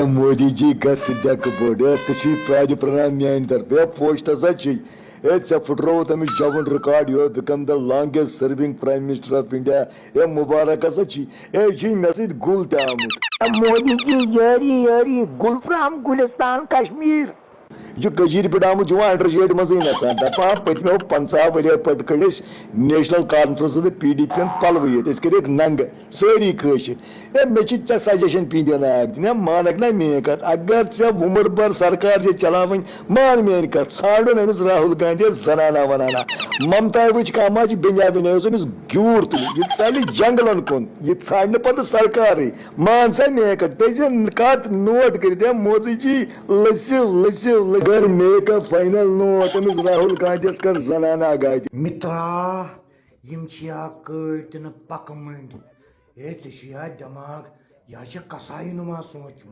मोदी जी गच दक बोर्ड प्राज प्रणाम मान तरफ पोस्ट हसा े फुटरो तमिस जवन रिकॉर्ड यो become the longest serving prime minister of India ए मुबारक हसा मे सत गुल तमुत मोदी जी यारी यारी गुल फ्राम गुलिस्तान कश्मीर यह पे आमुत अंडर मज नसान दपा पत्मो 50 वरियो पट कड़ नेशनल कॉन्फ्रेंस PDP पलव कर नंग सारी कशर मे सजेशन पी दिन दिन मानक ना मेन कत अगर ऐ उम्र भर सरकार चलावन मान मेन कत ाड़न अमिस राहुल गांधी जनाना वनाना ममता वच कह बेनिया बेनिया ग्यूर तुल यह चल जंगलन कुन यह ाड़न पे सरकार मान सा मेन कत कत नोट कर मोदी जी लसु लसु लसु मेक अ फाइनल नोट अमिस राहुल गांधी कर जनाना गाड़ी मित्रा यम कड़ पक मंड ए दिमाग यह कसाई नुमा सोच